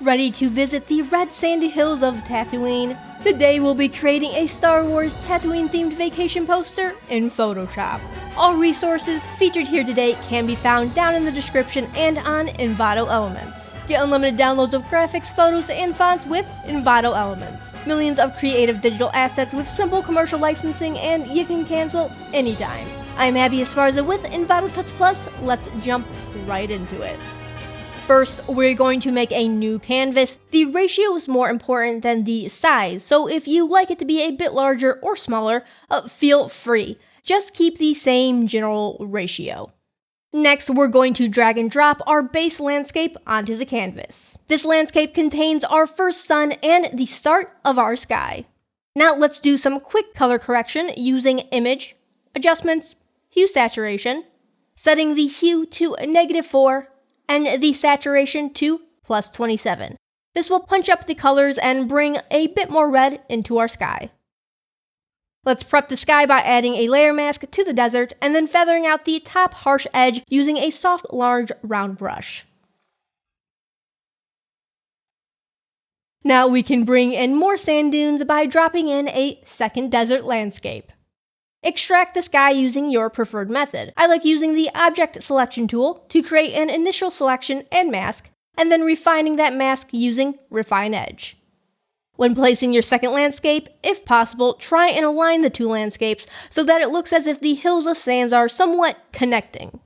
Ready to visit the red sandy hills of Tatooine? Today we'll be creating a Star Wars Tatooine themed vacation poster in Photoshop. All resources featured here today can be found down in the description and on Envato Elements. Get unlimited downloads of graphics, photos, and fonts with Envato Elements. Millions of creative digital assets with simple commercial licensing, and you can cancel anytime. I'm Abby Esparza with Envato Tuts Plus. Let's jump right into it. First, we're going to make a new canvas. The ratio is more important than the size, so if you like it to be a bit larger or smaller, feel free. Just keep the same general ratio. Next, we're going to drag and drop our base landscape onto the canvas. This landscape contains our first sun and the start of our sky. Now let's do some quick color correction using Image, Adjustments, Hue Saturation, setting the hue to -4, and the saturation to +27. This will punch up the colors and bring a bit more red into our sky. Let's prep the sky by adding a layer mask to the desert and then feathering out the top harsh edge using a soft, large, round brush. Now we can bring in more sand dunes by dropping in a second desert landscape. Extract the sky using your preferred method. I like using the Object Selection tool to create an initial selection and mask, and then refining that mask using Refine Edge. When placing your second landscape, if possible, try and align the two landscapes so that it looks as if the hills of sands are somewhat connecting.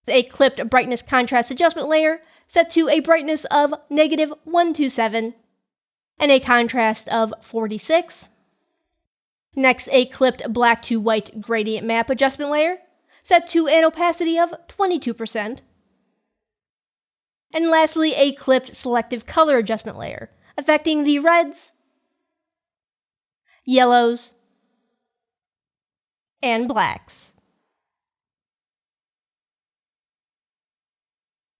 A clipped brightness contrast adjustment layer set to a brightness of -127 and a contrast of 46. Next, a clipped black to white gradient map adjustment layer, set to an opacity of 22%. And lastly, a clipped selective color adjustment layer, affecting the reds, yellows, and blacks.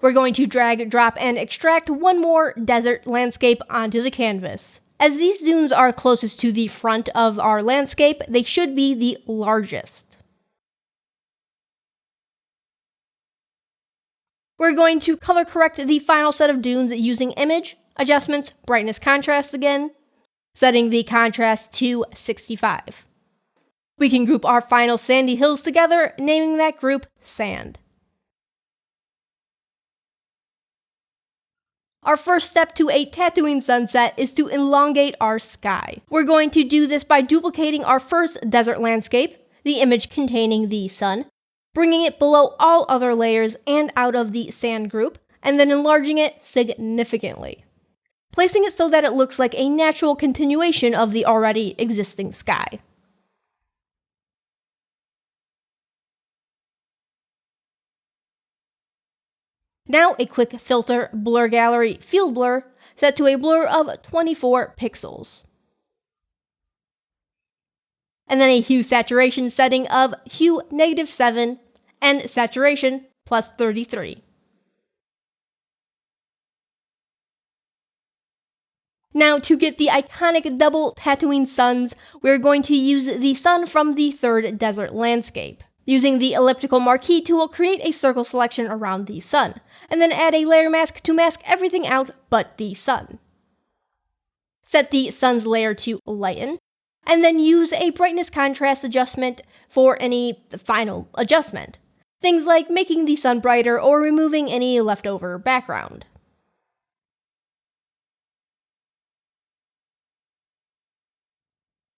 We're going to drag, drop, and extract one more desert landscape onto the canvas. As these dunes are closest to the front of our landscape, they should be the largest. We're going to color correct the final set of dunes using Image, Adjustments, Brightness Contrast again, setting the contrast to 65. We can group our final sandy hills together, naming that group Sand. Our first step to a Tatooine sunset is to elongate our sky. We're going to do this by duplicating our first desert landscape, the image containing the sun, bringing it below all other layers and out of the sand group, and then enlarging it significantly, placing it so that it looks like a natural continuation of the already existing sky. Now a quick filter, blur gallery, field blur, set to a blur of 24 pixels. And then a hue saturation setting of hue -7 and saturation +33. Now to get the iconic double Tatooine suns, we're going to use the sun from the third desert landscape. Using the elliptical marquee tool, create a circle selection around the sun, and then add a layer mask to mask everything out but the sun. Set the sun's layer to lighten, and then use a brightness contrast adjustment for any final adjustment. Things like making the sun brighter or removing any leftover background.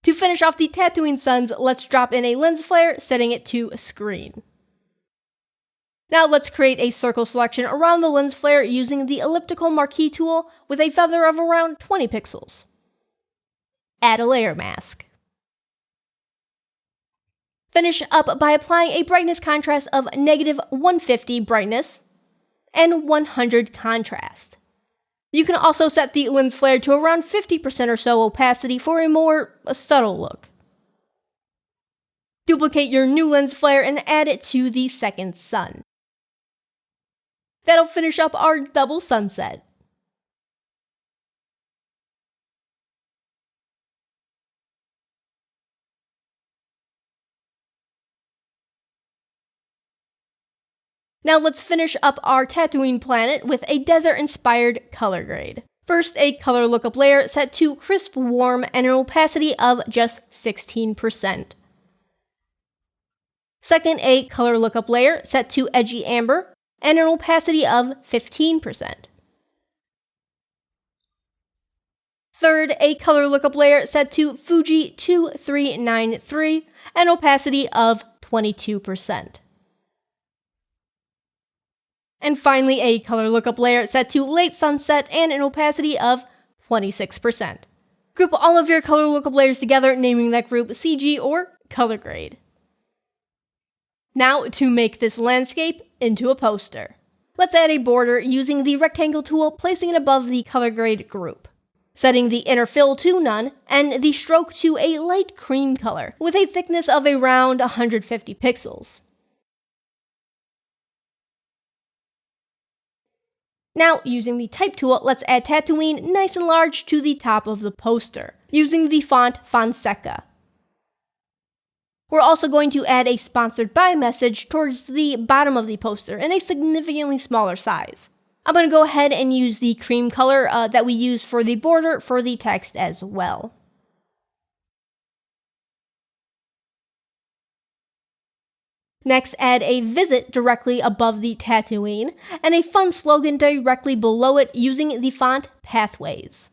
To finish off the Tatooine suns, let's drop in a lens flare, setting it to screen. Now let's create a circle selection around the lens flare using the elliptical marquee tool with a feather of around 20 pixels. Add a layer mask. Finish up by applying a brightness contrast of -150 brightness and 100 contrast. You can also set the lens flare to around 50% or so opacity for a more subtle look. Duplicate your new lens flare and add it to the second sun. That'll finish up our double sunset. Now let's finish up our Tatooine planet with a desert-inspired color grade. First, a color lookup layer set to crisp warm and an opacity of just 16%. Second, a color lookup layer set to edgy amber and an opacity of 15%. Third, a color lookup layer set to Fuji 2393 and opacity of 22%. And finally, a color lookup layer set to late sunset and an opacity of 26%. Group all of your color lookup layers together, naming that group CG or color grade. Now to make this landscape into a poster. Let's add a border using the rectangle tool, placing it above the color grade group. Setting the inner fill to none and the stroke to a light cream color with a thickness of around 150 pixels. Now, using the type tool, let's add Tatooine nice and large to the top of the poster, using the font Fonseca. We're also going to add a sponsored by message towards the bottom of the poster in a significantly smaller size. I'm going to go ahead and use the cream color that we use for the border for the text as well. Next, add a visit directly above the Tatooine and a fun slogan directly below it using the font Pathways.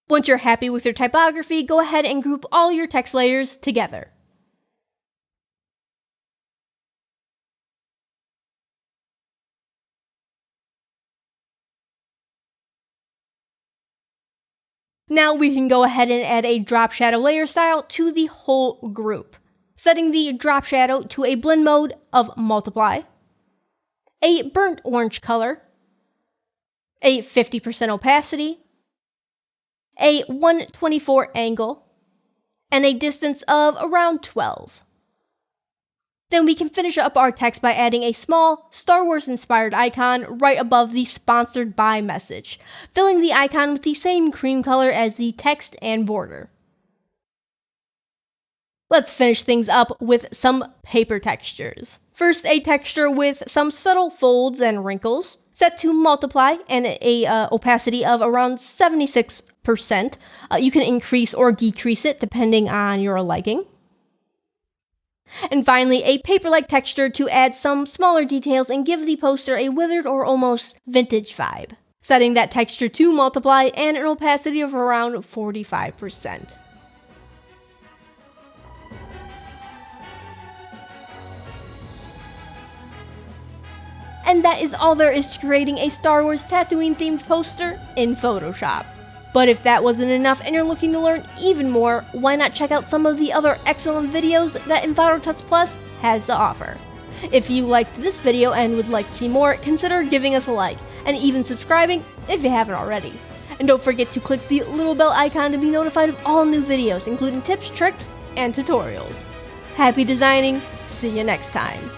Once you're happy with your typography, go ahead and group all your text layers together. Now we can go ahead and add a drop shadow layer style to the whole group, setting the drop shadow to a blend mode of multiply, a burnt orange color, a 50% opacity, a 124 angle, and a distance of around 12. Then we can finish up our text by adding a small Star Wars inspired icon right above the sponsored by message, filling the icon with the same cream color as the text and border. Let's finish things up with some paper textures. First, a texture with some subtle folds and wrinkles, set to multiply and a opacity of around 76%. You can increase or decrease it depending on your liking. And finally, a paper-like texture to add some smaller details and give the poster a withered or almost vintage vibe, setting that texture to multiply and an opacity of around 45%. And that is all there is to creating a Star Wars Tatooine themed poster in Photoshop. But if that wasn't enough and you're looking to learn even more, why not check out some of the other excellent videos that Envato Tuts Plus has to offer. If you liked this video and would like to see more, consider giving us a like, and even subscribing if you haven't already. And don't forget to click the little bell icon to be notified of all new videos, including tips, tricks, and tutorials. Happy designing, see you next time.